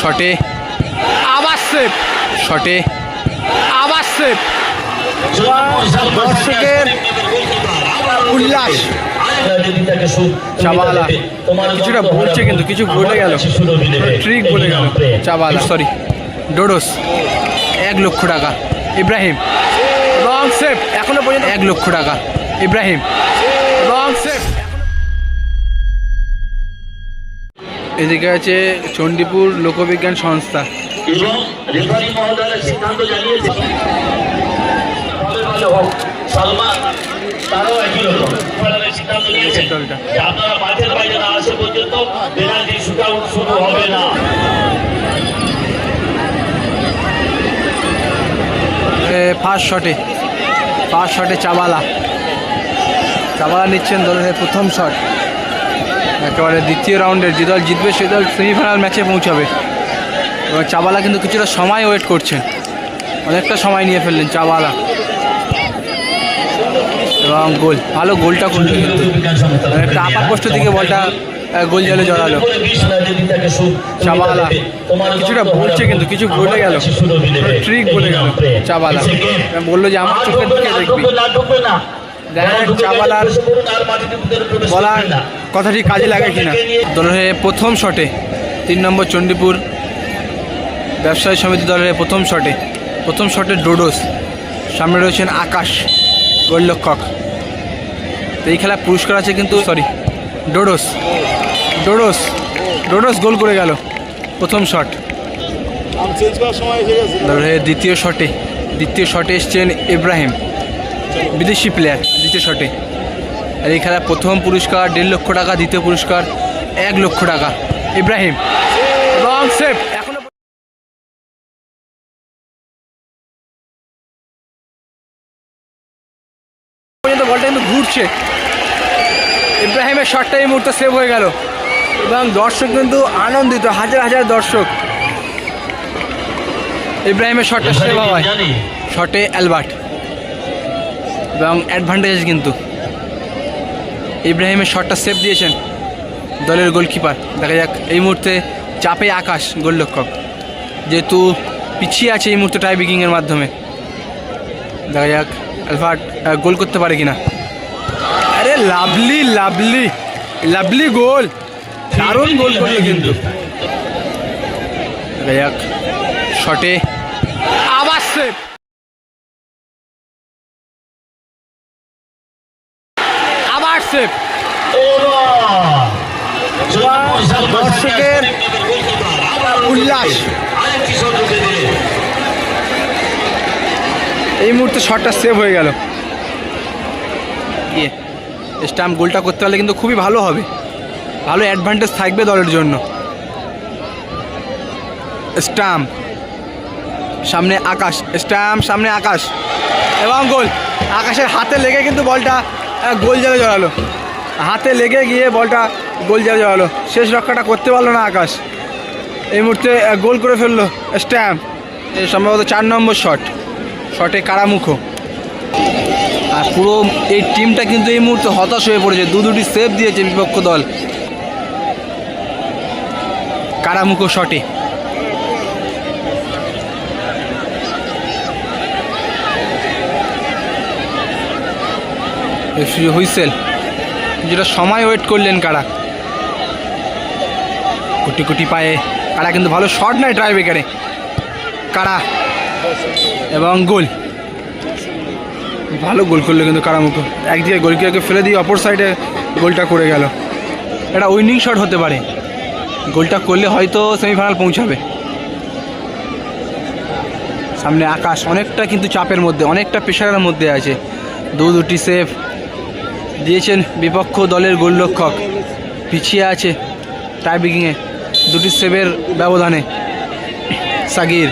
শটে আবার সেভ, শটে আবার সেভ। দর্শকের উল্লাস। চাবালা কিছুটা বলছে কিন্তু কিছু বলে গেল, ট্রিক বলে গেল চাবালা, সরি ডোডোস। 1 লক্ষ টাকা ইব্রাহিম রং সেভ, এখনো পর্যন্ত 1 লক্ষ টাকা ইব্রাহিম রং সেভ। এদিকে আছে চণ্ডীপুর লোকবিজ্ঞান সংস্থা। ফার্স্ট শটে চাবালা নিচ্ছেন দলের প্রথম শট। একেবারে দ্বিতীয় রাউন্ডের যে দল জিতবে সে দল সেমিফাইনাল ম্যাচে পৌঁছাবে। এবং চাবালা কিন্তু কিছুটা সময় ওয়েট করছেন, অনেকটা সময় নিয়ে ফেললেন চাবালা। এবং গোল, ভালো গোলটা করলেন কিন্তু একটা আপার পোস্ট দিকে বলটা গোল জালে জড়ালো। চাবালা কিছুটা বলছে কিন্তু কিছু বলে গেল, ট্রিক বলে গেল চাবালা, বললো যে আমার চোখের দিকে দেখবি। চাবালার বলার কথাটি কাজে লাগে কিনা। দলের প্রথম শটে 3 নম্বর চণ্ডীপুর ব্যবসায়ী সমিতি দলের প্রথম শটে ডোডোস, সামনে রয়েছেন আকাশ গোলরক্ষক। এই খেলায় পুরস্কার আছে কিন্তু, সরি ডোডোস গোল করে গেল প্রথম শট। দ্বিতীয় শটে এসছেন ইব্রাহিম, বিদেশি প্লেয়ার দ্বিতীয় শটে। আর এই খেলায় প্রথম পুরস্কার 1.5 লক্ষ টাকা, দ্বিতীয় পুরস্কার 1 লক্ষ টাকা ইব্রাহিম রং সেভ। এখনো পর্যন্ত বলটা কিন্তু ঘুরছে। ইব্রাহিমের শটটা এই মুহূর্তে সেভ হয়ে গেল এবং দর্শক কিন্তু আনন্দিত, হাজার দর্শক। ইব্রাহিমের শটটা সেভ হয়, শটে অ্যালবার্ট এবং অ্যাডভান্টেজ কিন্তু ইব্রাহিমের শটটা সেভ দিয়েছেন দলের গোলকিপার। দেখা যাক এই মুহূর্তে চাপে আকাশ গোলরক্ষক, যেহেতু পিছিয়ে আছে এই মুহূর্তে টাই ব্রেকিংয়ের মাধ্যমে। দেখা যাক অ্যালবার্ট গোল করতে পারে কিনা। আরে লাভলি গোল, দারুণ গোল করলো কিন্তু। দেখা যাক শটে আবার সেভ, সেভ। দর্শকের উল্লাস। এই মুহূর্তে শটটা সেভ হয়ে গেল। স্টাম্প গোলটা করতে পারলে কিন্তু খুবই ভালো হবে, ভালো অ্যাডভান্টেজ থাকবে দলের জন্য। স্টাম্প সামনে আকাশ এবং গোল। আকাশের হাতে লেগে কিন্তু বলটা গোল জালে জড়ালো, হাতে লেগে গিয়ে বলটা গোল জালে জড়ালো। শেষ রক্ষাটা করতে পারলো না আকাশ, এই মুহূর্তে গোল করে ফেললো স্ট্যাম্প। সম্ভবত 4 নম্বর শটে কারামুখো। আর পুরো এই টিমটা কিন্তু এই মুহূর্তে হতাশ হয়ে পড়েছে, দুটি সেভ দিয়েছে বিপক্ষ দল। কারামুখো শটে হুইসেল, যেটা সময় ওয়েট করলেন কারা। কোটি পায়ে কারা কিন্তু ভালো শট নেয় ট্রাই ব্রেকারে কারা, এবং গোল, ভালো গোল করলো কিন্তু কারামুখো। একদিকে গোলকিপারকে ফেলে দিয়ে অপর সাইডে গোলটা করে গেল। এটা উইনিং শট হতে পারে, গোলটা করলে হয়তো সেমিফাইনাল পৌঁছাবে। সামনে আকাশ অনেকটা কিন্তু চাপের মধ্যে, অনেকটা প্রেশারের মধ্যে আছে। দুটি সেভ দিয়েছেন বিপক্ষ দলের গোলরক্ষক, পিছিয়ে আছে টাই ব্রেকিংয়ে 2টি সেভের ব্যবধানে। সাগির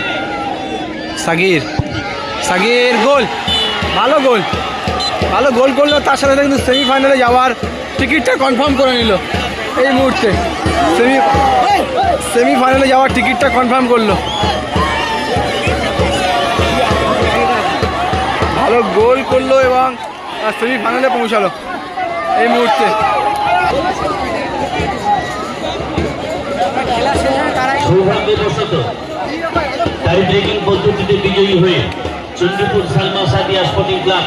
গোল, ভালো গোল করলো। তার সাথে কিন্তু সেমিফাইনালে যাওয়ার টিকিটটা কনফার্ম করে নিল এই মুহূর্তে। সেমিফাইনালে যাওয়ার টিকিটটা কনফার্ম করলো। ভালো গোল করলো এবং সেমিফাইনালে পৌঁছালো এই মুহূর্তে। সৌভাগ্যবশত টাই ব্রেকিং পদ্ধতিতে বিজয়ী হয়ে চন্দ্রপুর সালমা সাদিয়া স্পোর্টিং ক্লাব